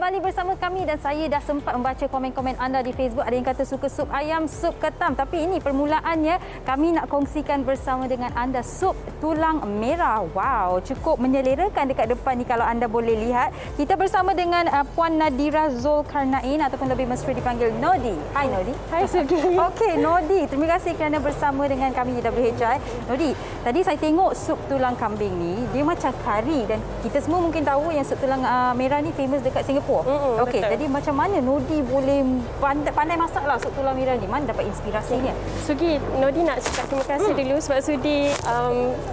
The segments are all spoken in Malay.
kembali bersama kami dan saya dah sempat membaca komen-komen anda di Facebook. Ada yang kata suka sup ayam, sup ketam. Tapi ini permulaannya kami nak kongsikan bersama dengan anda sup tulang merah. Wow, cukup menyelerakan dekat depan ni kalau anda boleh lihat. Kita bersama dengan Puan Nadira Zulkarnain ataupun lebih mesra dipanggil Nodi. Hai Nodi. Hai Sugi. Okey Nodi, terima kasih kerana bersama dengan kami di WHI. Nodi, tadi saya tengok sup tulang kambing ni, dia macam kari dan kita semua mungkin tahu yang sup tulang merah ni famous dekat Singapura. Okey, jadi macam mana Nodi boleh pandai masaklah sup tulang merah ni? Mana dapat inspirasinya? Sugi, Nodi nak cakap terima kasih dulu sebab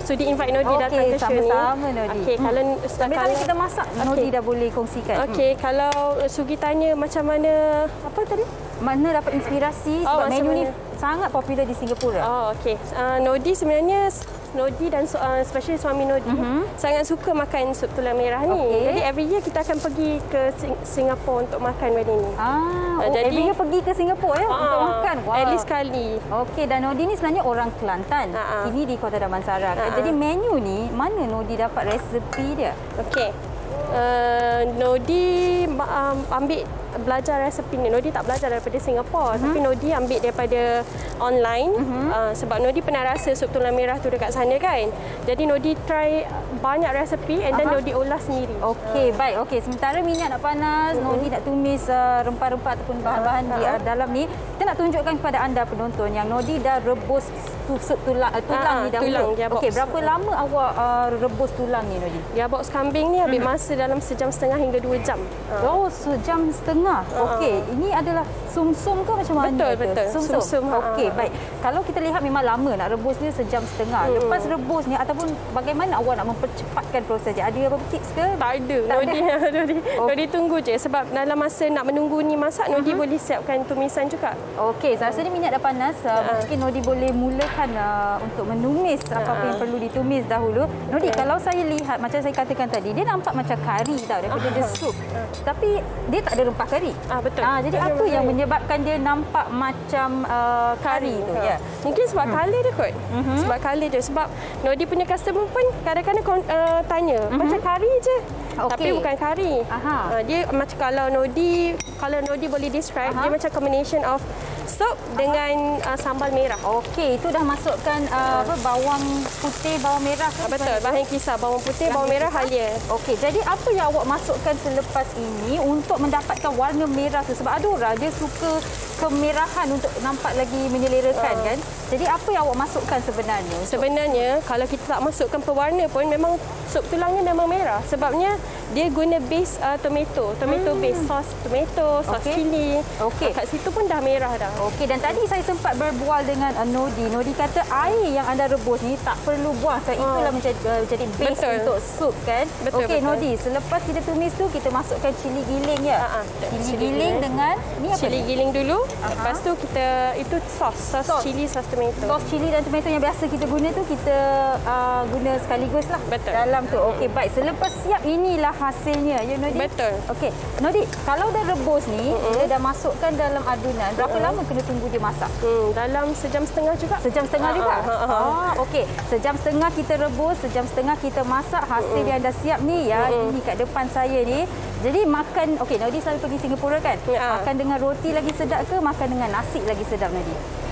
sudi invite Nodi datang ke show ni. Sama-sama Nodi. Okey, kalau sambil kita masak, Nodi dah boleh kongsikan. Okey, kalau Sugi tanya macam mana apa tadi? Mana dapat inspirasi sebab menu ni sangat popular di Singapura. Oh, okey. Nodi sebenarnya Nodi dan especially suami Nodi sangat suka makan sup tulang merah ni. Jadi every year kita akan pergi ke Singapura untuk makan benda ni. Jadi every year pergi ke Singapura ya untuk makan. Wow. At least sekali. Okey, dan Nodi ni sebenarnya orang Kelantan. Ini di Kota Damansara. Jadi menu ni mana Nodi dapat resepi dia? Okey. Nodi belajar resepi ni. Nodi tak belajar daripada Singapura, tapi Nodi ambil daripada online. Sebab Nodi pernah rasa sup tulang merah tu dekat sana kan. Jadi Nodi try banyak resepi and then Nodi olah sendiri. Okey, baik. Okey, sementara minyak nak panas, Nodi nak tumis rempah-rempah ataupun bahan-bahan di dalam ni. Kita nak tunjukkan kepada anda penonton yang Nodi dah rebus sup tulang ni dahulu. Okey, berapa lama awak rebus tulang ni Nodi? Gearbox kambing ni ambil masa dalam sejam setengah hingga 2 jam. Oh, sejam setengah. Okey, ini adalah sumsum ke macam mana? Betul. Sumsum. Okey, baik. Kalau kita lihat memang lama nak rebus dia sejam setengah. Lepas rebus ni ataupun bagaimana awak nak mempercepatkan proses dia? Ada apa tips ke? Tak ada. Nodi tunggu je sebab dalam masa nak menunggu ni masak Nodi boleh siapkan tumisan juga. Okey, saya rasa ni minyak dah panas. Mungkin Nodi boleh mulakan untuk menumis apa-apa yang perlu ditumis dahulu. Nodi, kalau saya lihat macam saya katakan tadi, dia nampak macam kari tau daripada dia sup. Tapi dia tak ada rempah kari. Betul. Jadi apa yang menyebabkan dia nampak macam kari tu? Ya. Mungkin sebab color dia kot. Sebab color je. Sebab Nodi punya customer pun kadang-kadang tanya, macam kari je. Tapi bukan kari. Dia macam kalau Nodi boleh describe, dia macam combination of sup dengan sambal merah. Okey, itu dah masukkan bawang putih, bawang merah ke? Betul, bahan kisar bawang putih, bawang merah halia. Okey, jadi apa yang awak masukkan selepas ini untuk mendapatkan warna merah tu? Sebab ada orang dia suka kemerahan untuk nampak lagi menyelerakan kan? Jadi apa yang awak masukkan sebenarnya? Sebenarnya kalau kita tak masukkan pewarna pun memang sup tulangnya memang merah. Sebabnya dia guna base tomato base, sos tomato, sos cili. Kat situ pun dah merah dah. Okey, dan tadi saya sempat berbual dengan Nodi. Nodi kata air yang anda rebus ni tak perlu buang. Itulah menjadi base untuk sup kan? Okey Nodi, selepas kita tumis tu kita masukkan cili giling ya. Cili giling dengan ni apa? Cili giling dulu. Lepas tu kita itu sos cili, sos tomato. Sos cili dan tomato yang biasa kita guna tu kita guna sekaligus lah. Dalam tu. Okey, baik. Selepas siap inilah hasilnya ya Nodi. Betul. Okey, Nodi, kalau dah rebus ni, kita dah masukkan dalam adunan, berapa lama kena tunggu dia masak? Dalam sejam setengah juga. Sejam setengah juga? Okey. Sejam setengah kita rebus, sejam setengah kita masak. Hasil yang dah siap ni ya, ini kat depan saya ni. Jadi makan, okey, Nodi selalu pergi Singapura kan? Makan dengan roti lagi sedap ke makan dengan nasi lagi sedap Nodi?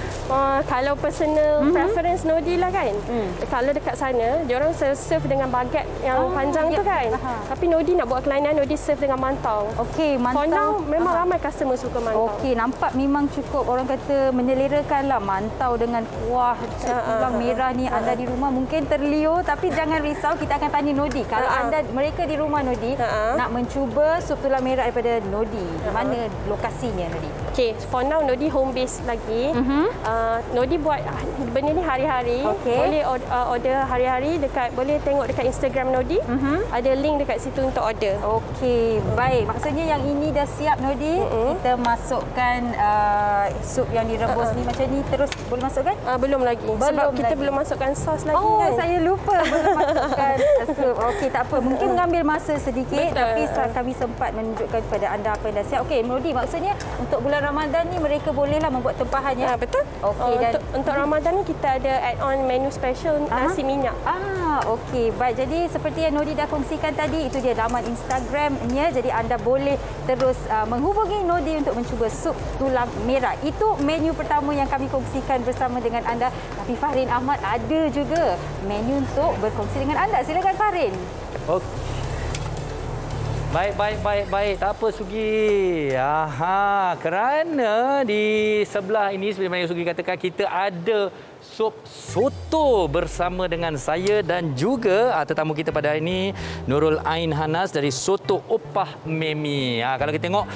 Kalau personal preference Nodi lah kan. Kalau dekat sana, diorang serve dengan baget yang panjang tu kan. Tapi Nodi nak buat kelainan, Nodi serve dengan mantau. Okey, mantau. For now, memang ramai customer suka mantau. Okey, nampak memang cukup orang kata menyelerakan lah mantau dengan kuah tulang merah ni. Anda di rumah mungkin terliur, tapi jangan risau, kita akan tanya Nodi. Kalau mereka di rumah Nodi nak mencuba sup tulang merah daripada Nodi, mana lokasinya Nodi? Okey, for now Nodi home base lagi. Nodi buat benda ni hari-hari. Boleh order hari-hari boleh tengok dekat Instagram Nodi. Ada link dekat situ untuk order. Okey, baik. Maksudnya yang ini dah siap Nodi. Kita masukkan sup yang direbus ni macam ni terus boleh masukkan? Belum lagi. Sebab kita belum masukkan sos lagi kan. Saya lupa belum masukkan sup. Okey, tak apa. Mungkin mengambil masa sedikit tapi kami sempat menunjukkan kepada anda apa yang dah siap. Okey, Nodi, maksudnya untuk bulan Ramadan ni mereka bolehlah membuat tempahan ya? Betul. okey. Dan untuk Ramadan ni kita ada add-on menu special nasi minyak. Okey. Baik, jadi seperti yang Nodi dah kongsikan tadi, itu dia laman Instagramnya. Jadi anda boleh terus menghubungi Nodi untuk mencuba sup tulang merah. Itu menu pertama yang kami kongsikan bersama dengan anda. Tapi Farin Ahmad ada juga menu untuk berkongsi dengan anda. Silakan Farin. Okey. Baik. Tak apa Sugi. Kerana di sebelah ini seperti mana Sugi katakan, kita ada sup soto bersama dengan saya dan juga tetamu kita pada hari ini, Nurul Ain Hanas dari Soto Opah Memi. Kalau kita tengok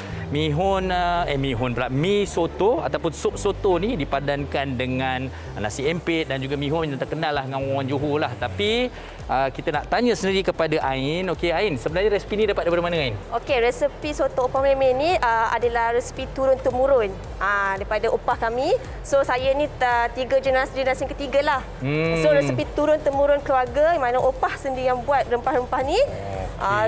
mi soto ataupun sup soto ni dipadankan dengan nasi empit dan juga mihun yang terkenal lah dengan orang Johor lah. Tapi kita nak tanya sendiri kepada Ain. Okey Ain, sebenarnya resipi ni dapat daripada mana Ain? Okey, resepi soto Opah Memi ni adalah resepi turun-temurun daripada opah kami. So saya ni 3 generasi yang ketiga lah. So resepi turun-temurun keluarga, yang mana opah sendiri yang buat rempah-rempah ni.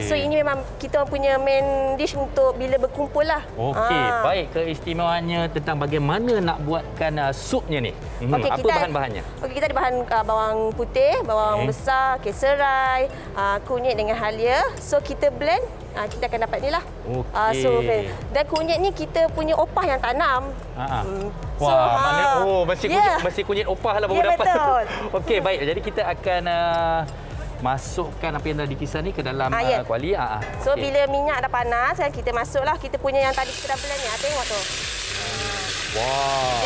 So ini memang kita punya main dish untuk bila berkumpul lah. Okey, baik. Keistimewaannya tentang bagaimana nak buatkan supnya ni. Apa bahan-bahannya? Okey, kita ada bahan bawang putih, bawang besar, serai, kunyit dengan halia. So kita blend, kita akan dapat ni lah. Okey. Dan kunyit ni kita punya opah yang tanam. Mesti kunyit opah lah baru dapat. Betul. Okey, baik. Jadi kita akan masukkan apa yang dah dikisar ni ke dalam kuali. So bila minyak dah panas, kita masuklah kita punya yang tadi kita dah blend ni. Tengok tu.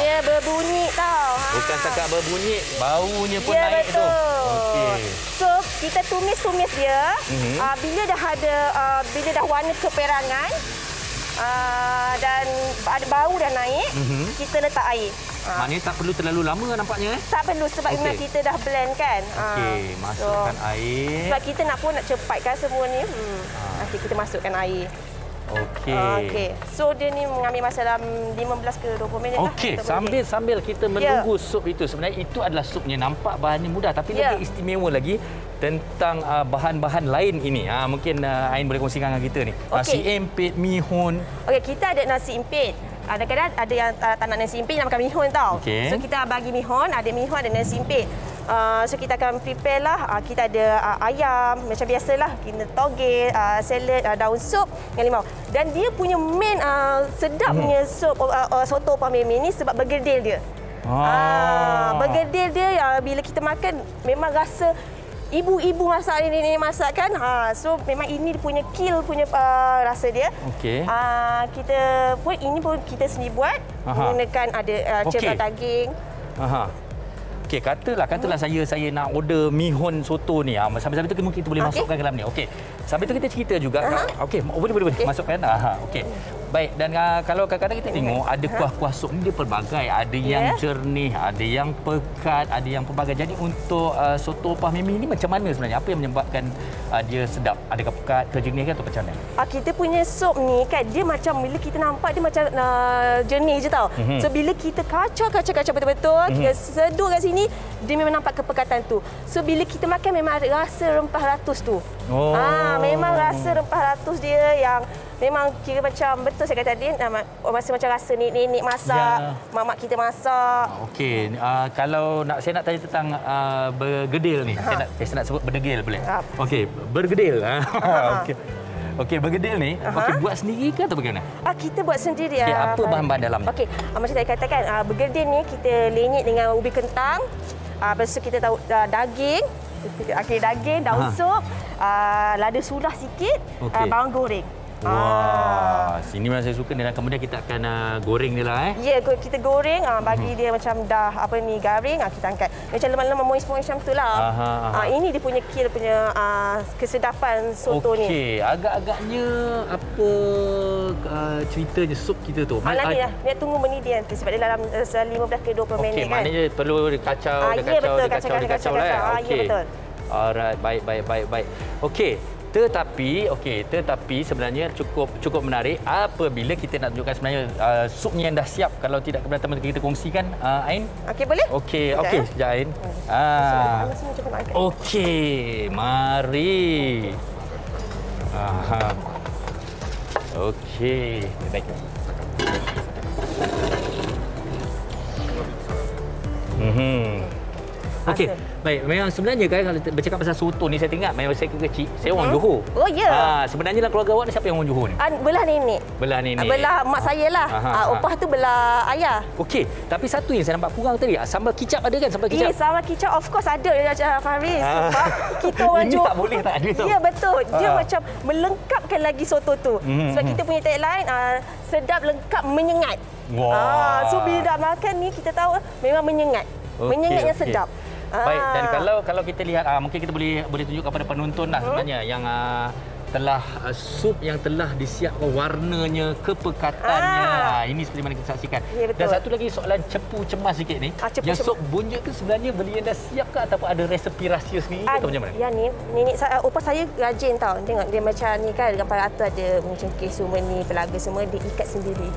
Dia berbunyi tau. Bukan setakat berbunyi, baunya pun naik betul. tu. Okey. So kita tumis dia. Bila dah warna keperangan dan ada bau dah naik, kita letak air. Maknanya tak perlu terlalu lama nampaknya Tak perlu sebab memang kita dah blend kan. Okey, masukkan air. Sebab kita nak cepatkan semua ni. Nanti kita masukkan air. Okey. So dia ni mengambil masa dalam 15 ke 20 minit lah. Okey, sambil kita menunggu sup itu. Sebenarnya itu adalah supnya. Nampak bahannya mudah tapi lebih istimewa lagi tentang bahan-bahan lain ini. Mungkin Ain boleh kongsikan dengan kita ni. Nasi empit, mihun. Okey, kita ada nasi empit. Kadang-kadang ada yang tak nak nasi empit, nak makan mihun tau. So kita bagi mihun, ada nasi empit. So kita akan prepare lah. Kita ada ayam macam biasalah, kita toge, salad, daun sup dengan limau. Dan dia punya main sedap punya sup soto Opah Memi ni sebab bergedil dia. Bergedil dia bila kita makan memang rasa ibu-ibu masak ni masak kan. So memang ini punya kill punya rasa dia. Okey. Ini pun kita sendiri buat menggunakan ada cepat daging. Okey, katalah saya nak order mihun soto ni. Sambil-sambil tu mungkin kita boleh masukkan ke dalam ni. Okey. Sambil tu kita cerita juga. Okey, boleh masukkan. Okey. Baik, dan kalau kadang-kadang kita tengok ada kuah-kuah sup ni dia pelbagai. Ada yang jernih, ada yang pekat, ada yang pelbagai. Jadi untuk soto Opah Memi ni macam mana sebenarnya? Apa yang menyebabkan dia sedap? Adakah pekat ke jernih ke atau macam mana? Kita punya sup ni kan dia macam bila kita nampak dia macam jernih je tau. So bila kita kacau betul-betul, kita sedut kat sini, dia memang nampak kepekatan tu. So bila kita makan memang ada rasa rempah ratus tu. Memang rasa rempah ratus dia yang memang kira macam betul saya kata tadi, masih macam rasa nenek masak, mak kita masak. Okey, kalau saya nak tanya tentang bergedil ni. Saya nak sebut berdegil boleh? Okey, bergedil. Okey, bergedil ni, buat sendiri ke atau bagaimana? Kita buat sendiri. Apa bahan-bahan dalam? Okey, macam saya katakan, bergedil ni kita lenyit dengan ubi kentang. Lepas tu kita tahu daging, daun sup, lada sulah sikit, bawang goreng. Sini memang saya suka dan kemudian kita akan goreng dia lah. Kita goreng, bagi dia macam dah garing, kita angkat. Macam lemak-lemak moist-moist macam tu lah. Ini dia punya kill punya kesedapan soto ni. Okey, agak-agaknya apa ceritanya sup kita tu? Nanti lah, dia tunggu mendidih nanti sebab dia dalam 15 ke 20 minit kan. Maknanya perlu dikacau lah. Okey, betul. Alright, baik. Okey. Tetapi sebenarnya cukup menarik apabila kita nak tunjukkan sebenarnya supnya yang dah siap. Kalau tidak keberatan kita kongsikan, Ain. Okey, boleh? Okey, sekejap Ain. Okey, mari. Okey, baik. Okey, baik. Memang sebenarnya kan kalau bercakap pasal soto ni saya teringat memang saya kecil, saya orang Johor. Oh ya. Sebenarnya lah keluarga awak ni siapa yang orang Johor ni? Belah nenek. Belah nenek. Belah mak saya lah. Opah tu belah ayah. Okey, tapi satu yang saya nampak kurang tadi, sambal kicap ada kan sambal kicap? Sambal kicap of course ada Faris. Sebab kita orang Johor. Tak boleh tak ada tu. Ya betul. Dia macam melengkapkan lagi soto tu. Sebab kita punya tagline sedap lengkap menyengat. So bila dah makan ni kita tahu memang menyengat. Menyengatnya sedap. Baik, dan kalau kita lihat mungkin kita boleh tunjuk kepada penonton lah sebenarnya yang telah sup yang telah disiapkan, warnanya, kepekatannya. Ini seperti mana kita saksikan. Ya, dan satu lagi soalan cepu cemas sikit ni. Yang sup bunjut tu sebenarnya beli yang dah siap ke ataupun ada resepi rahsia sendiri atau macam mana? Ya ni, nenek saya, opah saya rajin tau. Tengok dia macam ni kan, dekat atas ada mencengkeh semua ni, pelaga semua dia ikat sendiri.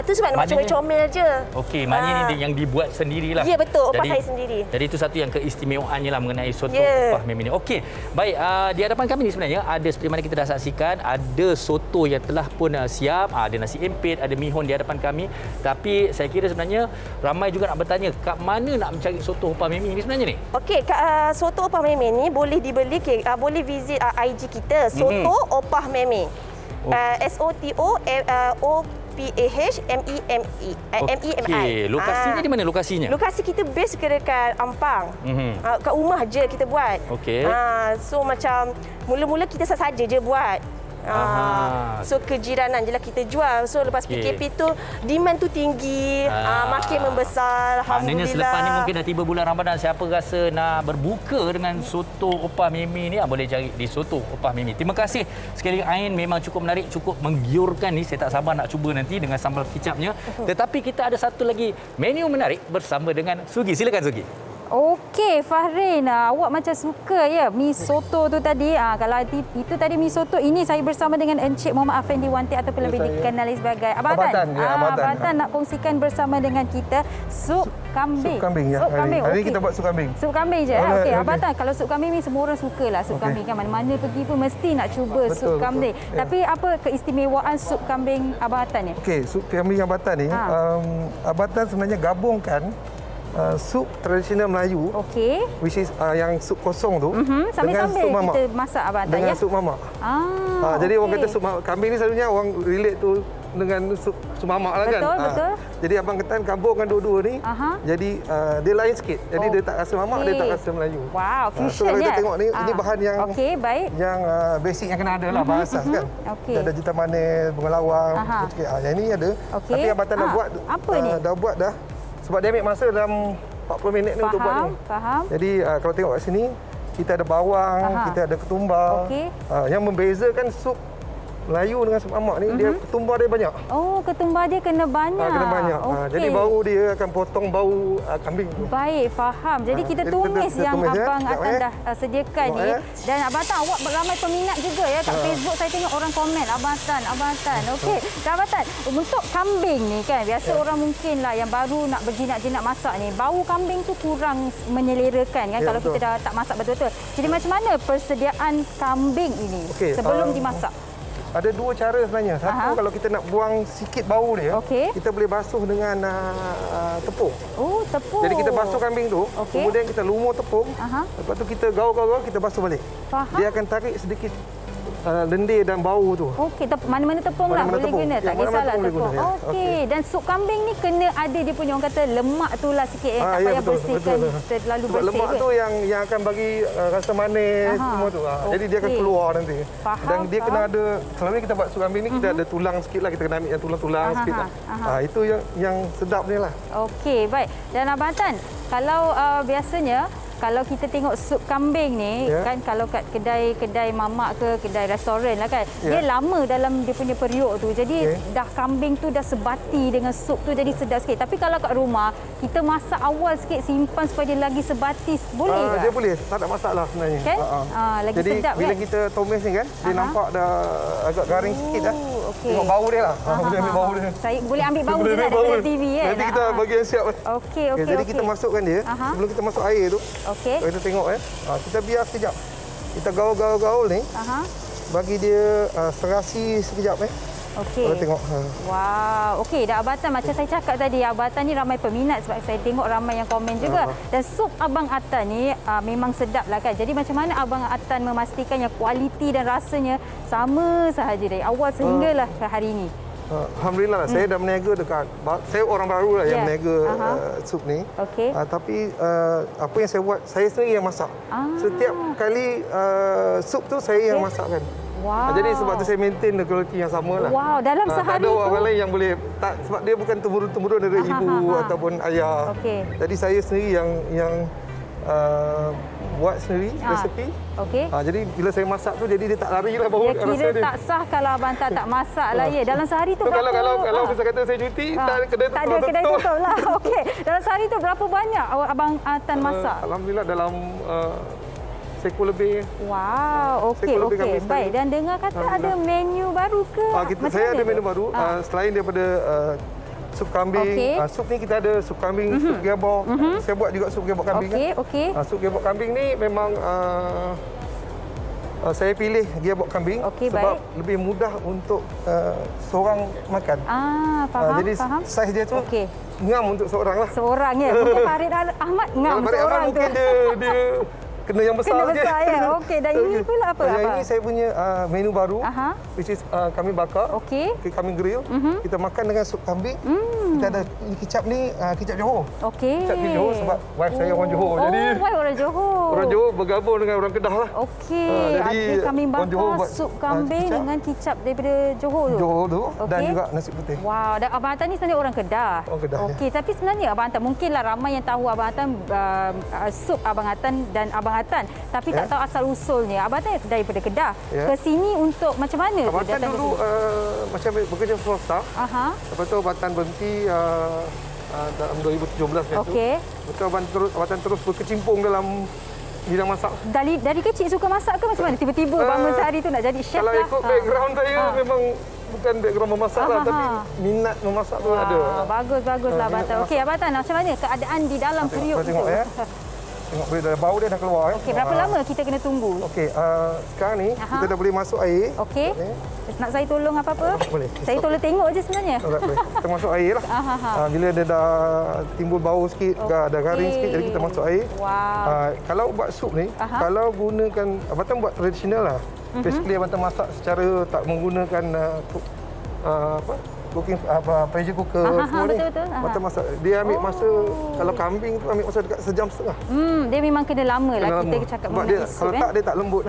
Tu sebab macam comel je. Okey, maknanya ni yang dibuat sendirilah. Ya betul, opah saya sendiri. Jadi itu satu yang keistimewaannya lah mengenai soto opah Mimi ni. Okey, baik, di hadapan kami ni sebenarnya ada seperti mana kita dah saksikan, ada soto yang telah pun siap, ada nasi empit, ada mihun di hadapan kami. Tapi saya kira sebenarnya ramai juga nak bertanya kat mana nak mencari soto opah Mimi ni sebenarnya ni? Okey, soto opah Mimi ni boleh dibeli, boleh visit IG kita, Soto Opah Mimi. SOTOOPAHMEMI. Okey, lokasinya di mana lokasinya? Lokasi kita base dekat Ampang. Kat rumah je kita buat. Okey. So macam mula-mula kita saja je buat. So kejiranan je lah kita jual. So lepas PKP tu demand tu tinggi, makin membesar. Alhamdulillah. Maknanya selepas ni mungkin dah tiba bulan Ramadan, siapa rasa nak berbuka dengan soto opah Mimi ni boleh cari di Soto Opah Mimi. Terima kasih sekali lagi Ain, memang cukup menarik, cukup menggiurkan ni. Saya tak sabar nak cuba nanti dengan sambal kicapnya. Tetapi kita ada satu lagi menu menarik bersama dengan Sugi. Silakan Sugi. Okey, Fahrin, awak macam suka ya mi soto tu tadi. Kalau itu tadi mi soto, ini saya bersama dengan Encik Muhammad Afendi Wanti ataupun lebih dikenali sebagai Abatan. Abatan nak kongsikan bersama dengan kita sup kambing. Sup kambing ya. Hari kita buat sup kambing. Sup kambing je. Okey, Abatan, kalau sup kambing ni semua orang sukalah sup kambing kan. Mana-mana pergi pun mesti nak cuba sup kambing. Tapi apa keistimewaan sup kambing Abatan ni? Okey, sup kambing Abatan ni, Abatan sebenarnya gabungkan sup tradisional Melayu, which is yang sup kosong tu, dengan sup mamak. Kita masak Abatan dengan sup mamak. Jadi orang kata sup kambing ni selalunya orang relate tu dengan sup mamak lah kan. Betul. Jadi abang ketan gabungkan dua-dua ni. Jadi dia lain sikit. Jadi dia tak rasa mamak, dia tak rasa Melayu. Wow, fusion so kalau kita tengok ni, ini bahan yang yang basic yang kena ada lah, bahan asas kan. Kita ada jitam manis, bunga lawang, yang ini ada. Tapi Abatan dah buat, dah buat dah. Sebab dia ambil masa dalam 40 minit ni untuk buat ni. Jadi kalau tengok kat sini, kita ada bawang, kita ada ketumbar. Yang membezakan sup Melayu dengan sup mamak ni, dia ketumbar dia banyak. Oh, ketumbar dia kena banyak. Kena banyak. Jadi bau dia akan potong bau kambing tu. Baik, faham. Jadi kita tumis yang Abang Atan dah sediakan ni. Dan Abang Atan, awak ramai peminat juga ya kat Facebook. Saya tengok orang komen Abang Atan. Okey. Abang Atan, untuk kambing ni kan, biasa orang mungkinlah yang baru nak berjinak-jinak masak ni, bau kambing tu kurang menyelerakan kan kalau kita dah tak masak betul-betul. Jadi macam mana persediaan kambing ini sebelum dimasak? Ada dua cara sebenarnya. Satu, kalau kita nak buang sikit bau dia, kita boleh basuh dengan tepung. Oh, tepung. Jadi kita basuh kambing tu, kemudian kita lumur tepung, lepas tu kita gaul-gaul, kita basuh balik. Dia akan tarik sedikit lendir dan bau tu. Okey, mana-mana tepung lah boleh guna, tak kisahlah tepung. Okey, dan sup kambing ni kena ada dia punya orang kata lemak tu lah sikit tak payah bersihkan terlalu bersih. Lemak tu yang akan bagi rasa manis semua tu. Jadi dia akan keluar nanti. Dan dia kena ada, selalunya kita buat sup kambing ni kita ada tulang sikit lah, kita kena ambil yang tulang-tulang sikit lah. Itu yang sedap ni lah. Okey, baik. Dan Abang Atan, kalau biasanya kalau kita tengok sup kambing ni kan, kalau kat kedai mamak ke kedai restoran lah kan, dia lama dalam dia punya periuk tu. Jadi dah kambing tu dah sebati dengan sup tu, jadi sedap sikit. Tapi kalau kat rumah kita masak awal sikit, simpan supaya dia lagi sebati, boleh ke? Dia boleh, tak ada masalah sebenarnya. Kan? Lagi jadi, sedap bila kan? kita tumis ni kan, dia nampak dah agak garing sikit dah. Tengok bau dia lah. Boleh ambil bau dia. Saya boleh ambil bau dia daripada TV kan. Nanti kita bagi yang siap. Okey. Jadi kita masukkan dia, sebelum kita masuk air tu, kita tengok kita biar sekejap. Kita gaul-gaul ni. Bagi dia serasi sekejap Okey. Kalau tengok. Wow. Okey, dah Abang Tan macam saya cakap tadi, Abang Tan ni ramai peminat sebab saya tengok ramai yang komen juga. Dan sup Abang Atan ni memang sedap lah kan. Jadi macam mana Abang Atan memastikan yang kualiti dan rasanya sama sahaja dari awal sehinggalah ke hari ini? Alhamdulillah, saya dah berniaga dekat. Saya orang baru lah yang berniaga sup ni. Okey. Tapi apa yang saya buat, saya sendiri yang masak. Setiap kali sup tu saya yang masak kan. Wow. Jadi sebab tu saya maintain kualiti yang sama lah. Wow, dalam sehari tu. Tak ada orang lain yang boleh. Tak, sebab dia bukan temurun-temurun dari ibu ataupun ayah. Okey. Jadi saya sendiri yang buat sendiri resepi. Okey. Jadi bila saya masak tu jadi dia tak lari lah bau rasa dia. Kira tak sah kalau Abang Tan tak masak lah ya. Dalam sehari tu berapa? Kalau bisa kata saya cuti, kedai tak ada kedai tutup lah. Okey. Dalam sehari tu berapa banyak Abang Tan masak? Alhamdulillah dalam seekor lebih. Wow, okey. Baik, dan dengar kata ada menu baru ke? Saya ada menu baru. Selain daripada sup kambing. Sup ni kita ada sup kambing, sup gearbox. Saya buat juga sup gearbox kambing. Okey. Sup gearbox kambing ni memang saya pilih gearbox kambing sebab lebih mudah untuk seorang makan. Faham. Jadi saiz dia tu ngam untuk seorang lah. Seorang ya. Mungkin Farid Ahmad ngam seorang tu. Mungkin dia kena yang besar je. Ya. Okey, dan ini pula apa? Ini saya punya menu baru, which is kambing bakar, kambing grill. Kita makan dengan sup kambing. Kita ada kicap ni, kicap Johor. Kicap Johor sebab wife saya orang Johor. Jadi wife orang Johor. Orang Johor bergabung dengan orang Kedah lah. Jadi kambing bakar, sup kambing dengan kicap daripada Johor tu. Johor tu dan juga nasi putih. Wow, dan Abang Atan ni sebenarnya orang Kedah. Orang Kedah. Okey, tapi sebenarnya Abang Atan mungkinlah ramai yang tahu Abang Atan sup Abang Atan dan Abang Atan, tapi tak tahu asal usulnya. Abang Atan daripada Kedah ke sini untuk macam mana? Abang Atan dulu macam bekerja swasta. Lepas tu Abang Atan berhenti dalam 2017 tu. Betul Abang Atan terus berkecimpung dalam bidang masak. Dari kecil suka masak ke macam mana? Tiba-tiba bangun sehari tu nak jadi chef lah. Kalau ikut background saya memang bukan background memasak lah, tapi minat memasak tu ada. Baguslah Abang Atan. Okey, Abang Atan, macam mana keadaan di dalam periuk tu? Tengok bau dia dah keluar. Okey, berapa lama kita kena tunggu? Okey, sekarang ni kita dah boleh masuk air. Okey. Nak saya tolong apa-apa? Boleh. Saya tolong tengok je sebenarnya. Boleh. Kita masuk air lah. Bila dia dah timbul bau sikit, dah garing sikit, jadi kita masuk air. Wow. Kalau buat sup ni, kalau gunakan, Abang Tan buat tradisional lah. Basically Abang Tan masak secara tak menggunakan cooking pressure cooker semua ni. Betul. Abang Tan masak. Dia ambil masa, kalau kambing tu ambil masa dekat sejam setengah. Dia memang kena lama lah kita cakap mengenai sup. Kalau tak, dia tak lembut.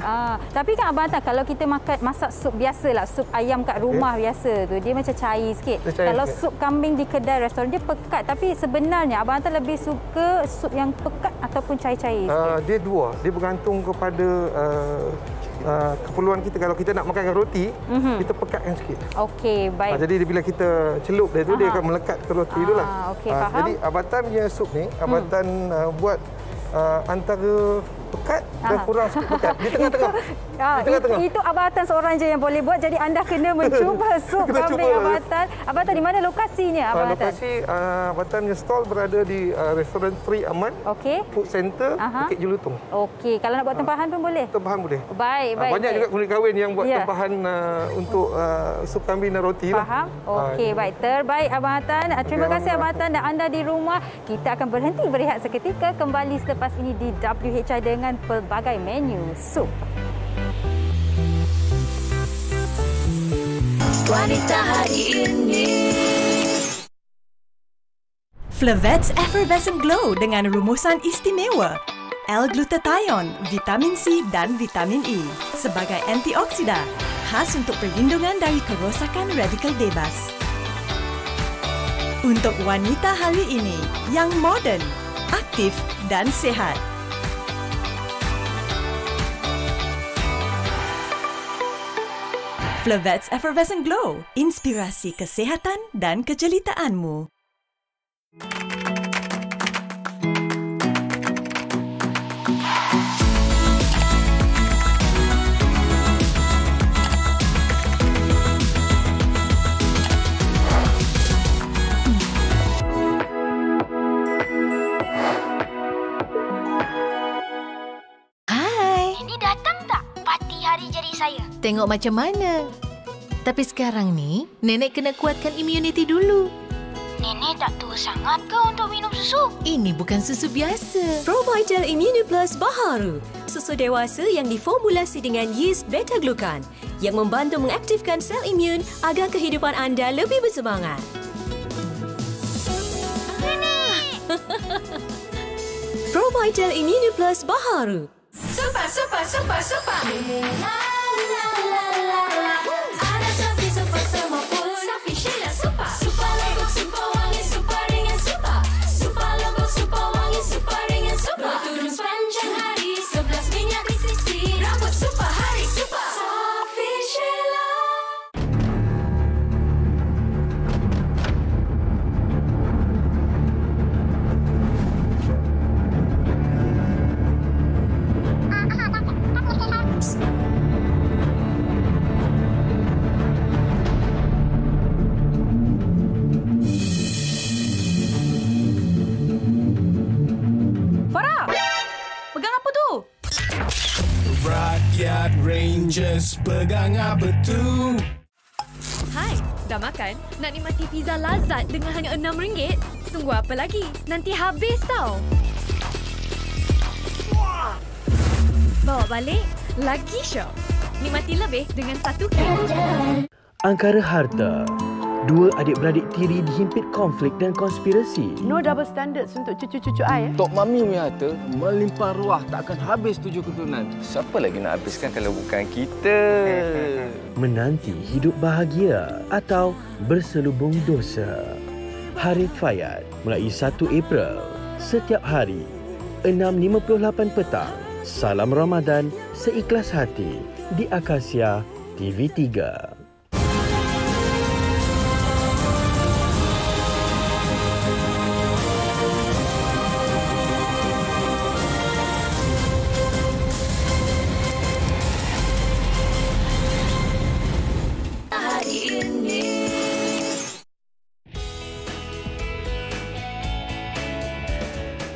Tapi kan Abang Tan, kalau kita masak sup biasa lah, sup ayam kat rumah biasa tu, dia macam cair sikit. Kalau sup kambing di kedai restoran, dia pekat. Tapi sebenarnya Abang Tan lebih suka sup yang pekat ataupun cair-cair sikit? Dia dua. Dia bergantung kepada keperluan kita. Kalau kita nak makan roti, kita pekatkan sikit. Okey, baik. Jadi bila kita celup dia tu, dia akan melekat ke roti tu lah. Okey, faham. Jadi Abang Tan punya sup ni, Abang Tan buat antara pekat dan kurang sikit pekat. Di tengah-tengah. Itu Abang Tan seorang je yang boleh buat. Jadi anda kena mencuba sup kambing Abang Tan. Abang Tan, di mana lokasinya Abang Tan? Lokasi Abang Tan punya stall berada di restoran Sri Aman Food Center, Bukit Jelutong. Okey, kalau nak buat tempahan pun boleh? Tempahan boleh. Baik. Banyak juga kulit kahwin yang buat tempahan untuk sup kambing dan roti. Faham? Okey, baik. Terbaik Abang Tan. Terima kasih Abang Tan dan anda di rumah. Kita akan berhenti berehat seketika, kembali selepas ini di WHI dengan pelbagai menu sup. Wanita hari ini. Flavets Effervescent Glow dengan rumusan istimewa L-glutathione, vitamin C dan vitamin E sebagai antioksidan khas untuk perlindungan dari kerosakan radikal bebas. Untuk wanita hari ini yang moden, aktif dan sihat. Flavets Effervescent Glow, inspirasi kesehatan dan kejelitaanmu. Ini datang tak parti hari jadi saya? Tengok macam mana. Tapi sekarang ni, nenek kena kuatkan imuniti dulu. Nenek tak tua sangat ke untuk minum susu? Ini bukan susu biasa. Provital Immuniplus baharu. Susu dewasa yang diformulasi dengan yeast beta-glucan yang membantu mengaktifkan sel imun agar kehidupan anda lebih bersemangat. Nenek! Provital Immuniplus baharu. Super, super, super, super. La, la, la, la, la. Ada Safi super semua full. Safi Sheila super. Super logo, super wangi, super ringan super. Super logo, super wangi, super ringan super. Berturun sepanjang hari, 11 minyak di sisi. Rambut super, hari super. Safi Sheila. Rakyat Rangers pegang apa tu? Hai, dah makan? Nak nikmati pizza lazat dengan hanya RM6? Tunggu apa lagi? Nanti habis tau. Bawa balik, lagi shop. Nikmati lebih dengan satu klik. Angkara harta. Dua adik-beradik tiri dihimpit konflik dan konspirasi. No double standards untuk cucu-cucu I. Tok Mami punya harta melimpah ruah, takkan habis 7 keturunan. Siapa lagi nak habiskan kalau bukan kita? Menanti hidup bahagia atau berselubung dosa. Harith Fayad mulai 1 April. Setiap hari 6.58 petang. Salam Ramadan seikhlas hati di Akasia TV3.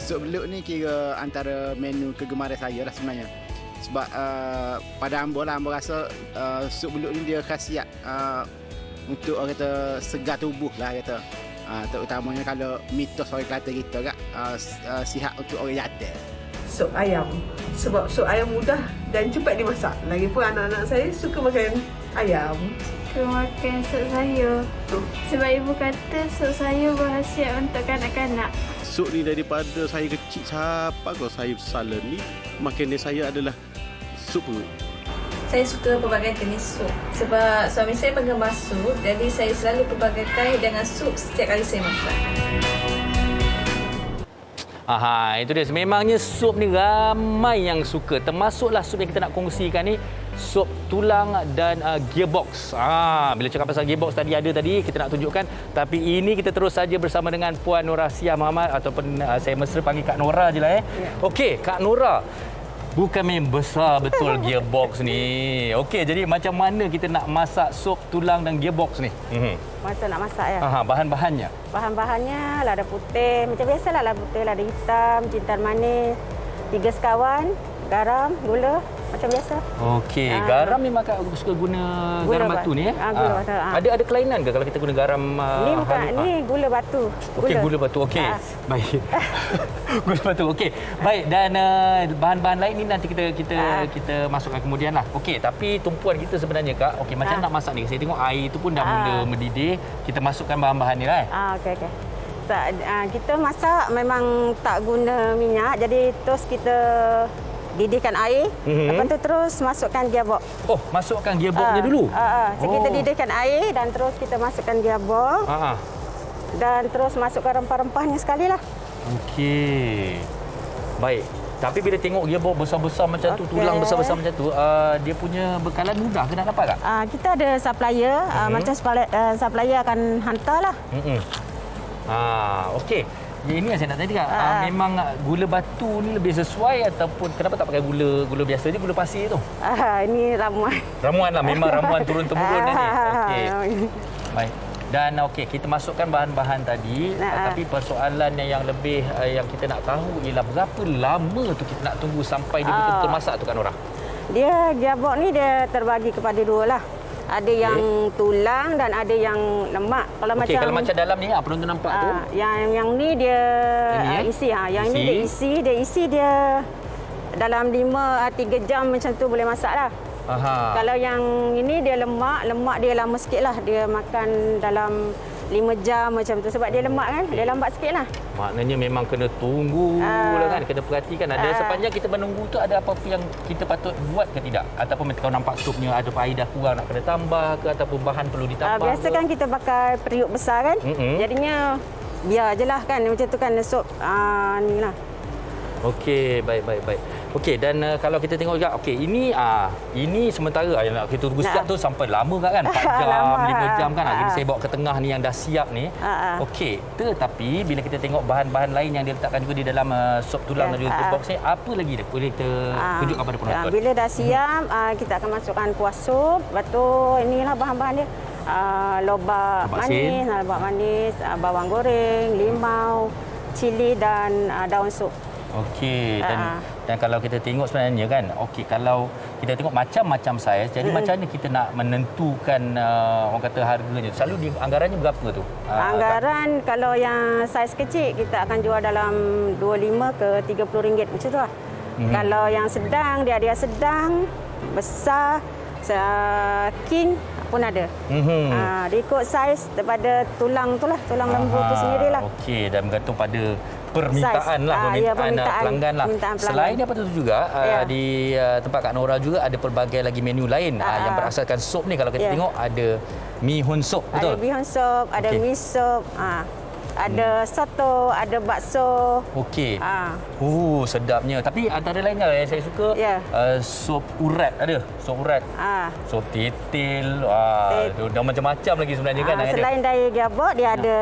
Sup belut ni kira antara menu kegemaran saya lah sebenarnya. Sebab pada Ambo rasa sup belut ni dia khasiat untuk orang kata segar tubuh lah kata. Terutamanya kalau mitos orang Kelantan kita kan sihat untuk orang jantan. Sup ayam. Sebab sup ayam mudah dan cepat dimasak. Lagipun anak-anak saya suka makan ayam. Suka makan sup sayur. Sebab ibu kata sup sayur berkhasiat untuk kanak-kanak. Sup ni daripada saya kecil sampai kalau saya besar ni, makanan saya adalah sup perut. Saya suka pelbagai jenis sup. Sebab suami saya penggemar sup, jadi saya selalu pelbagaikan dengan sup setiap kali saya masak. Aha, itu dia. Memangnya sup ni ramai yang suka. Termasuklah sup yang kita nak kongsikan ni, sup tulang dan gearbox. Bila cakap pasal gearbox tadi, kita nak tunjukkan. Tapi ini kita terus saja bersama dengan Puan Nora Siah Muhammad, ataupun saya mesra panggil Kak Nora je lah. Okey, Kak Nora. Bukan main besar betul gearbox ni. Okey, jadi macam mana kita nak masak sup tulang dan gearbox ni? Macam nak masak ya? Bahan-bahannya? Bahan-bahannya lada putih. Macam biasalah lada putih, lada hitam, jintan manis, 3 sekawan, garam, gula. Macam biasa. Okey, garam ni Mak suka guna garam batu ni gula batu. Ada kelainan ke kalau kita guna garam ni bukan ni gula batu. Okey, gula batu. Okey. Baik. Gula batu. Okey. Baik, dan bahan-bahan lain ni nanti kita masukkan kemudianlah. Okey, tapi tumpuan kita sebenarnya Kak, okey macam nak masak ni. Saya tengok air tu pun dah mula mendidih. Kita masukkan bahan-bahan ni lah. Okey. Kita masak memang tak guna minyak. Jadi terus kita didihkan air, lepas tu terus masukkan gearbox. Oh, masukkan gearboxnya dulu? So kita didihkan air dan terus kita masukkan gearbox. Dan terus masukkan rempah-rempahnya sekali lah. Okey. Baik. Tapi bila tengok gearbox besar-besar macam tu, tulang besar-besar macam tu, dia punya bekalan mudah ke nak dapat tak? Kita ada supplier, macam supplier akan hantarlah. Okey. Ini yang saya nak tanya, memang gula batu ni lebih sesuai ataupun kenapa tak pakai gula biasa je, gula pasir tu? Ini ramuan. Ramuan lah, memang ramuan turun-temurun ni. Okey. Baik. Dan okey, kita masukkan bahan-bahan tadi, tapi persoalan yang lebih yang kita nak tahu ialah berapa lama tu kita nak tunggu sampai dia betul-betul masak tu Kak Nora? Dia gearbox ni dia terbagi kepada dua lah. Ada yang tulang dan ada yang lemak. Kalau macam dalam ni, penonton nampak tu. Yang ni dia isi. Yang ini dia isi dia dalam 3 jam macam tu boleh masak lah. Kalau yang ini dia lemak dia lama sikit lah. Dia makan dalam 5 jam macam tu sebab dia lemak kan. Dia lambat sikit lah. Maknanya memang kena tunggu lah kan. Kena perhatikan. Ada sepanjang kita menunggu tu ada apa-apa yang kita patut buat ke tidak? Ataupun kalau nampak supnya ada air dah kurang nak kena tambah ke ataupun bahan perlu ditambah biasa kan kita pakai periuk besar kan. Jadinya biar je lah kan. Macam tu kan sup ni lah. Okey, baik. Okey, dan kalau kita tengok juga, ini sementara nak kita tunggu siap tu sampai lama kan? 4 jam, 5 jam kan? Jadi saya bawa ke tengah ni yang dah siap ni. Okey, tetapi bila kita tengok bahan-bahan lain yang diletakkan juga di dalam sup tulang dan juga box ni, apa lagi dia boleh kita tunjuk kepada penonton? Bila dah siap, kita akan masukkan kuah sup. Lepas tu inilah bahan-bahan dia. Lobak manis, bawang goreng, limau, cili dan daun sup. Okey, dan kalau kita tengok sebenarnya kan, kalau kita tengok macam-macam saiz, jadi macam mana kita nak menentukan orang kata harganya? Selalu anggarannya berapa tu? Anggaran kalau yang saiz kecil kita akan jual dalam RM25 ke RM30 macam tu lah. Kalau yang sedang, dia ada yang sedang, besar, king pun ada. Dia ikut saiz daripada tulang tu lah, tulang lembu tu sendirilah. Okey, dan bergantung pada permintaan pelanggan lah. Selain daripada itu juga di tempat Kak Nora juga ada pelbagai lagi menu lain yang berasaskan sup ni. Kalau kita tengok ada mi hun sup, betul? Ada mi hun sup, ada mi sup, ada soto, ada bakso. Okey. Sedapnya. Tapi antara lainnya yang saya suka sup urat ada. Sup urat. Sup titil. Dah macam-macam lagi sebenarnya kan. Selain dari giabok, dia ada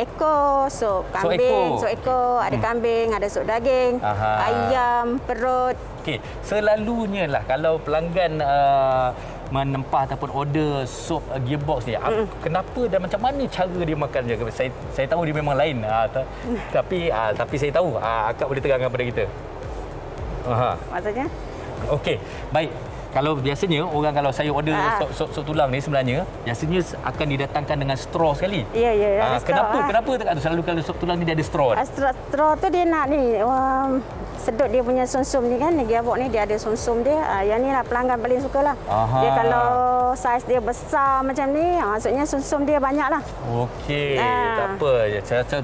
ekor, sup kambing, sup ekor, ada kambing, ada sup daging, ayam, perut. Okey, selalunya lah kalau pelanggan menempah ataupun order sup gearbox ni, kenapa dan macam mana cara dia makan je? Saya tahu dia memang lain, tapi saya tahu akak boleh terangkan kepada kita. Maksudnya? Okey, baik. Kalau biasanya orang kalau saya order sup tulang ni sebenarnya biasanya akan didatangkan dengan straw sekali. Ya. Kenapa selalu kalau sup tulang ni dia ada straw? Straw tu dia nak ni sedut dia punya sumsum ni kan, giabok ni dia ada sumsum dia. Yang ni lah pelanggan paling suka lah. Dia kalau saiz dia besar macam ni, maksudnya sumsum dia banyak lah. Okey, tak apa.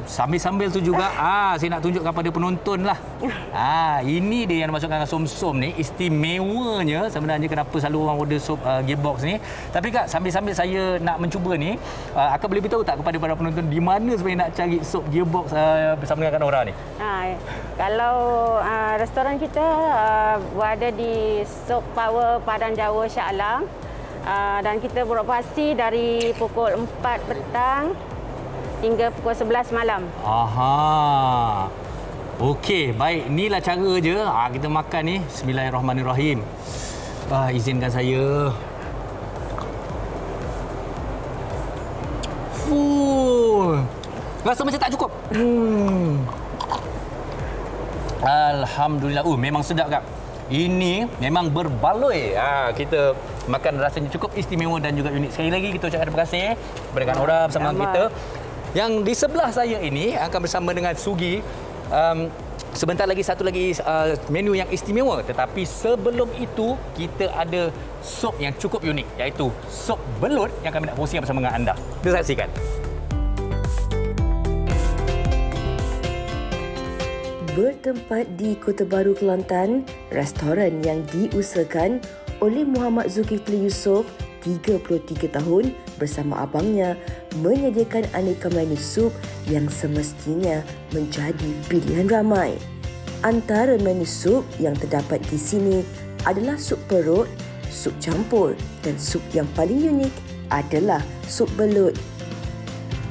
Sambil-sambil tu juga saya nak tunjuk kepada penonton lah. Ini dia yang dimasukkan sumsum ni, istimewanya sebenarnya kenapa selalu orang order sup gearbox ni. Tapi Kak, sambil-sambil saya nak mencuba ni, akak boleh beritahu tak kepada para penonton di mana sebenarnya nak cari sup gearbox bersama dengan Kak Nora ni? Kalau restoran kita berada di Sup Power Padang Jawa Shah Alam, dan kita beroperasi dari pukul 4 petang hingga pukul 11 malam. Okey, baik. Inilah cara je kita makan ni. Bismillahirrahmanirrahim. Izinkan saya. Rasa macam tak cukup. Alhamdulillah. Memang sedap, Kak. Ini memang berbaloi. Kita makan rasanya cukup istimewa dan juga unik. Sekali lagi kita ucapkan terima kasih kepada Kak Nora bersama kita. Yang di sebelah saya ini akan bersama dengan Sugi. Sebentar lagi satu lagi menu yang istimewa. Tetapi sebelum itu kita ada sup yang cukup unik, iaitu sup belut yang kami nak kongsikan bersama dengan anda. Kita saksikan. Bertempat di Kota Baru, Kelantan, restoran yang diusahakan oleh Muhammad Zulkifli Yusof, 33 tahun, bersama abangnya menyediakan aneka menu sup yang semestinya menjadi pilihan ramai. Antara menu sup yang terdapat di sini adalah sup perut, sup campur dan sup yang paling unik adalah sup belut.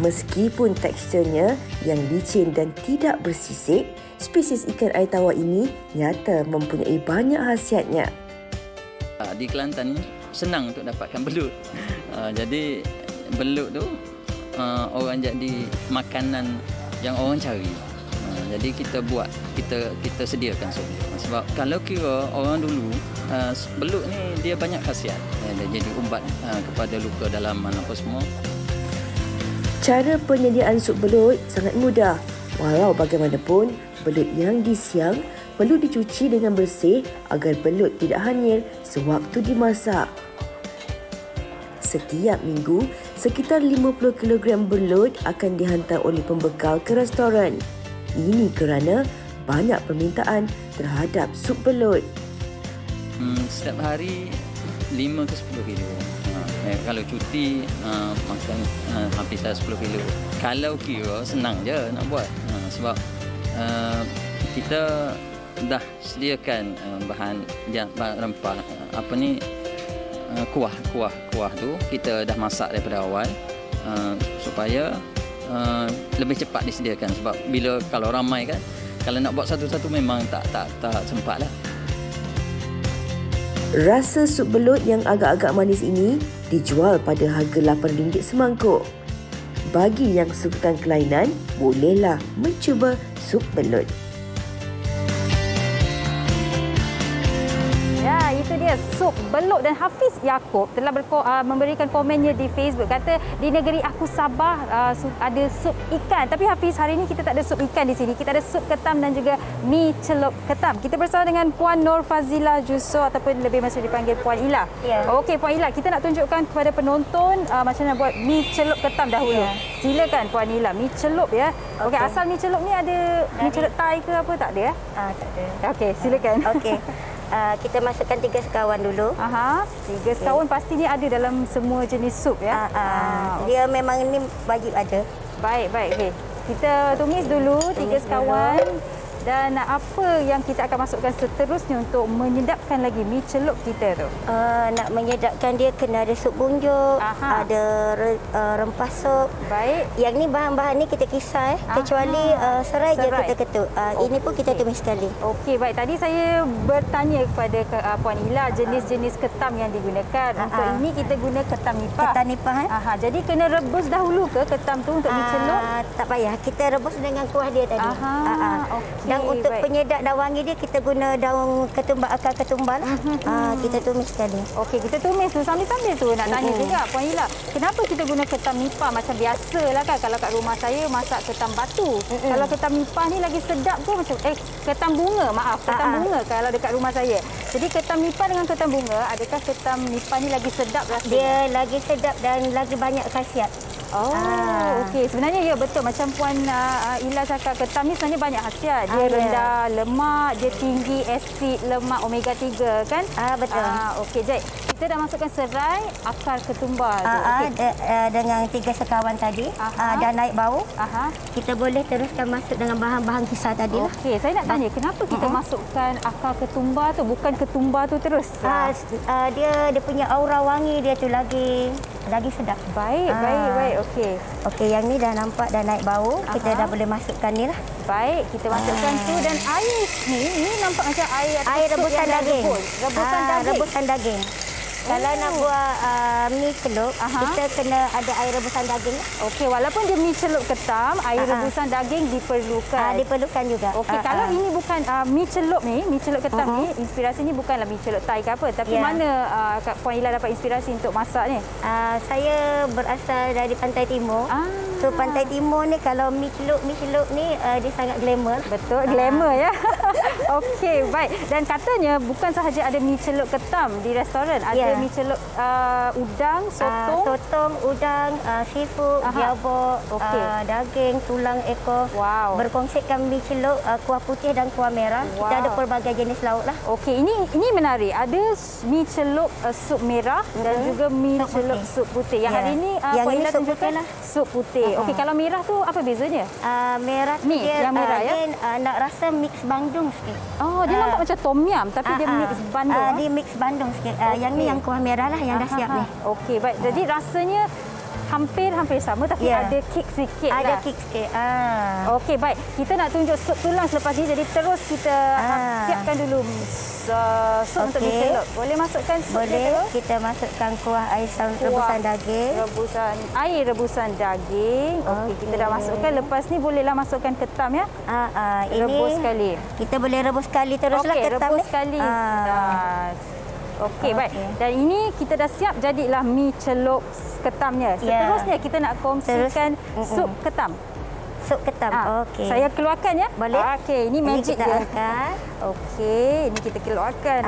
Meskipun teksturnya yang licin dan tidak bersisik, spesies ikan air tawar ini nyata mempunyai banyak khasiatnya. Di Kelantan ni senang untuk dapatkan belut. Jadi belut tu orang jadi makanan yang orang cari. Jadi kita buat, kita sediakan semua. Sebab kalau kira orang dulu belut ni dia banyak khasiat. Dia jadi ubat kepada luka dalaman apa semua. Cara penyediaan sup belut sangat mudah. Walau bagaimanapun, belut yang disiang perlu dicuci dengan bersih agar belut tidak hanyir sewaktu dimasak. Setiap minggu, sekitar 50 kg belut akan dihantar oleh pembekal ke restoran. Ini kerana banyak permintaan terhadap sup belut. Setiap hari 5 ke 10 kilo. Kalau cuti makan hampir 10 kilo. Kalau kira senang je nak buat. Sebab kita dah sediakan bahan rempah kuah tu kita dah masak daripada awal supaya lebih cepat disediakan. Sebab bila kalau ramai kan, kalau nak buat satu-satu memang tak sempat lah. Rasa sup belut yang agak-agak manis ini dijual pada harga RM8 semangkuk. Bagi yang sukakan kelainan, bolehlah mencuba sup belut. Ya, itu dia sup belut. Dan Hafiz Yaakob telah memberikan komennya di Facebook. Kata, di negeri aku Sabah ada sup ikan. Tapi Hafiz, hari ini kita tak ada sup ikan di sini. Kita ada sup ketam dan juga mi celup ketam. Kita bersama dengan Puan Nur Fazila Juso ataupun lebih masih dipanggil Puan Ila. Ya. Okey, Puan Ila, kita nak tunjukkan kepada penonton macam mana buat mi celup ketam dahulu. Ya. Silakan Puan Ila, mi celup ya. Okey, asal mi celup ni ada mi celup Thai ke apa, tak ada ya? Tak ada. Okey, silakan. Okey. Kita masukkan 3 sekawan dulu. 3 sekawan pasti ni ada dalam semua jenis sup ya. Dia memang ni wajib ada. Baik. Okay. Kita tumis dulu 3 sekawan. Dan apa yang kita akan masukkan seterusnya untuk menyedapkan lagi mi celup kita tu? Nak menyedapkan dia kena ada sup bunjuk, ada rempah sup. Baik. Yang ni bahan-bahan ni kita kisar kecuali serai je kita ketuk. Ini pun kita tumis sekali. Okey, baik. Tadi saya bertanya kepada Puan Ila jenis-jenis ketam yang digunakan. Untuk ini kita guna ketam nipah. Ketam nipah. Jadi kena rebus dahulu ke ketam tu untuk mi celup? Tak payah. Kita rebus dengan kuah dia tadi. Okey. Dan untuk penyedap dan wangi dia, kita guna daun ketumbar, akar ketumbar. Kita tumis sekali. Okey, kita tumis tu. Sambil-sambil tu nak tanya juga Puan Ila, kenapa kita guna ketam nipah? Macam biasalah kan, kalau kat rumah saya masak ketam batu. Kalau ketam nipah ni lagi sedap ke macam ketam bunga, ketam bunga kalau dekat rumah saya. Jadi ketam nipah dengan ketam bunga, adakah ketam nipah ni lagi sedap rasanya? Dia lagi sedap dan lagi banyak khasiat. Okey. Sebenarnya ya betul macam Puan Ila cakap, ketam ni sebenarnya banyak khasiat. Dia rendah lemak, dia tinggi asid lemak omega 3 kan? Betul. Okey, Jai. Kita dah masukkan serai akar ketumbar tu. Dengan 3 sekawan tadi dah naik bau. Kita boleh teruskan masuk dengan bahan-bahan kisar tadi. Okey, saya nak tanya kenapa kita masukkan akar ketumbar tu, bukan ketumbar tu terus? Dia punya aura wangi dia tu lagi sedap. Baik. Okey, yang ni dah nampak dah naik bau. Kita dah boleh masukkan ni lah. Baik, kita masukkan tu dan air ni nampak macam air rebusan daging. Rebusan daging. Kalau nak buat mi celup, kita kena ada air rebusan daging. Okey, walaupun dia mi celup ketam, air rebusan daging diperlukan. Diperlukan juga. Okey, kalau ini bukan mi celup ni, mi celup ketam ni, inspirasinya bukanlah mi celup Thai ke apa, tapi mana Puan Ila dapat inspirasi untuk masak ni? Saya berasal dari Pantai Timur. So Pantai Timur ni kalau mi celup ni dia sangat glamour. Betul, glamour ya. Okey, baik. Dan katanya bukan sahaja ada mi celup ketam di restoran, ada mi celup udang, sotong, udang, seafood, biabok, daging, tulang ekor. Wow. Berkonsepkan mi celup kuah putih dan kuah merah. Kita ada pelbagai jenis lauk lah. Okey, ini menarik. Ada mi celup sup merah dan juga mi celup sup putih. Yang hari ini Puan Ila tunjukkan sup putih. Okey, kalau merah tu apa bezanya? Merah tu dia yang merah dia nak rasa mix Bandung sikit. Dia nampak macam tom yum tapi dia mix Bandung. Dia mix Bandung sikit. Yang ni yang kuah merah lah yang dah siap ni. Okey, baik. Jadi rasanya hampir sama tapi ada kick sikit lah. Ada kick sikit. Okey, baik. Kita nak tunjuk sup tulang selepas ni. Jadi terus kita siapkan dulu sup untuk mi celup. Boleh masukkan sup? Boleh. Kita masukkan kuah air rebusan daging. Air rebusan daging. Okey, kita dah masukkan. Lepas ni bolehlah masukkan ketam ya. Rebus sekali. Kita boleh rebus sekali teruslah ketam rebus ni. sekali. Okey, baik. Dan ini kita dah siap jadilah mi celup ketamnya. Seterusnya kita nak kongsikan sup ketam. Sup ketam. Okey. Saya keluarkan ya. Boleh. Okey, ini magic kita dia. angkat. Okey, ini kita keluarkan.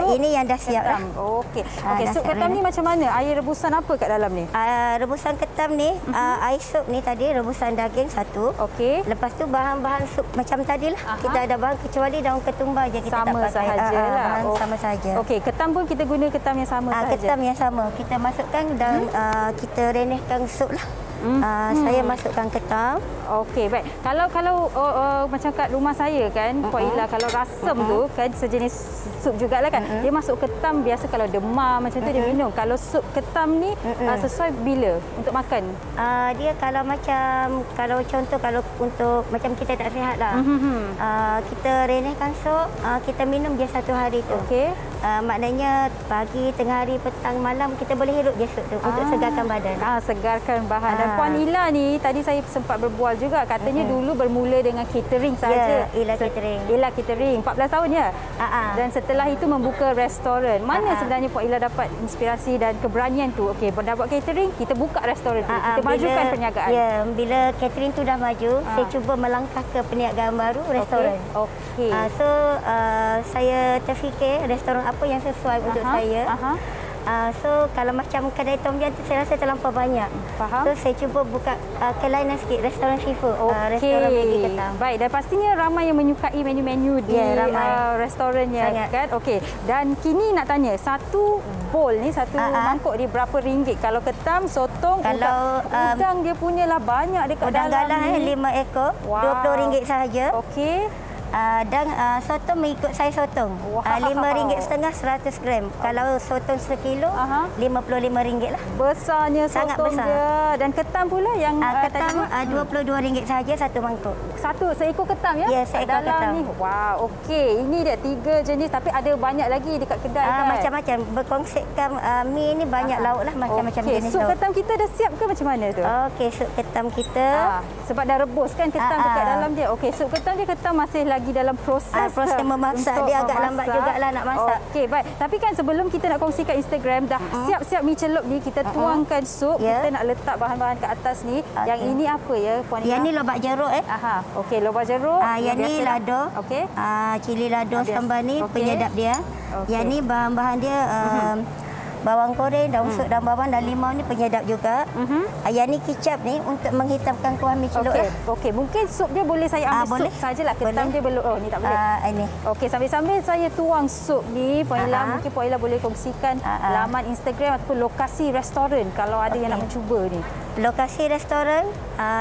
Ini yang dah siap ketam. Okey. Okey, sup ketam ni macam mana? Air rebusan apa kat dalam ni? Rebusan ketam ni, air sup ni tadi rebusan daging satu. Okey. Lepas tu bahan-bahan sup macam tadilah. Kita ada bahan kecuali daun ketumbar je kita sama tak pakai. Sahajalah. Sama saja. Okey, ketam pun kita guna ketam yang sama sahaja. Ketam yang sama. Kita masukkan dan kita renehkan sup lah. Saya masukkan ketam. Okey, baik. Kalau macam kat rumah saya kan, Puan Ila, kalau rasam tu kan sejenis sup jugalah kan. Dia masuk ketam biasa kalau demam macam tu dia minum. Kalau sup ketam ni sesuai bila untuk makan? Dia kalau contoh kalau untuk macam kita tak sihat lah. Kita renehkan sup, kita minum je satu hari tu. Okey. Maknanya pagi, tengah hari, petang, malam kita boleh hirup je sup tu untuk segarkan badan. Segarkan bahan. Dan Puan Ila ni tadi saya sempat berbual juga, katanya dulu bermula dengan catering saja. Ila catering. Ila catering 14 tahun ya. Dan setelah itu membuka restoran. Mana sebenarnya Puan Ila dapat inspirasi dan keberanian tu? Okey, dapat catering, kita buka restoran tu. Kita majukan perniagaan. Ya, bila catering tu dah maju, saya cuba melangkah ke perniagaan baru, restoran. Okey. So saya terfikir restoran apa yang sesuai untuk saya. So kalau macam kedai Tom Yum tu saya rasa terlampau banyak. Faham. So saya cuba buka kelainan sikit, restoran seafood. Restoran Maggi Ketam. Baik, dan pastinya ramai yang menyukai menu-menu di restorannya kan. Okey. Dan kini nak tanya, satu bowl ni, satu mangkuk ni berapa ringgit? Kalau ketam, sotong, udang dia punyalah banyak dekat dalam ni. Udang galah 5 ekor, RM20 sahaja. Okey. Dan sotong mengikut saiz sotong. RM5.50 100 gram. Kalau sotong sekilo, RM55 lah. Besarnya sangat sotong besar. dia. Dan ketam pula yang ketam RM22 sahaja satu mangkuk. Seekor ketam ya? Ya, seekor ketam. Ni. Wow, okey. Ini dia 3 jenis tapi ada banyak lagi dekat kedai kan? Macam-macam. Berkonsepkan mi ni banyak lauk lah, macam-macam jenis sup lauk. ketam kita dah siap ke macam mana tu? Okey, sup ketam kita. Sebab dah rebus kan ketam dekat dalam dia. Okey, sup ketam dia ketam masih lagi dalam proses memasak. Dia agak lambat jugalah nak masak. Okey, baik. Tapi kan sebelum kita nak kongsikan Instagram, dah siap-siap mi celup ni, kita tuangkan sup, kita nak letak bahan-bahan ke atas ni. Yang ini apa ya, Puan Ila? Yang ni lobak jeruk Okey, lobak jeruk. Yang ni lado. Okey. Cili lado sambal ni penyedap dia. Yang ni bahan-bahan dia bawang goreng, daun sup, daun bawang dan limau ni penyedap juga. Yang ni kicap ni untuk menghitamkan kuah mi celup. Okey, mungkin sup dia boleh saya ambil sup sajalah. Ketam dia belum. Oh, ni tak boleh. Ini. Okey, sambil-sambil saya tuang sup ni, Puan Ila, mungkin Puan Ila boleh kongsikan laman Instagram ataupun lokasi restoran kalau ada yang nak mencuba ni. Lokasi restoran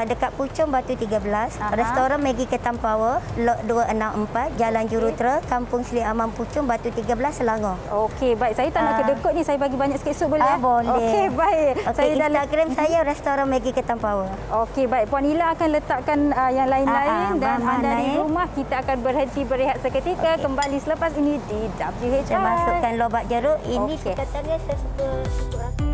dekat Puchong Batu 13, restoran Maggi Ketam Power, Lot 264, Jalan Jurutera, Kampung Seri Aman Puchong Batu 13, Selangor. Okey, baik. Saya tak nak kedekut ni, saya bagi banyak sikit sup boleh? Boleh. Okey, baik. Saya Instagram saya restoran Maggi Ketam Power. Okey, baik. Puan Ila akan letakkan yang lain-lain dan anda di rumah kita akan berhenti berehat seketika. Kembali selepas ini di WHR. Saya masukkan lobak jeruk. Ini ketannya saya suka rasa.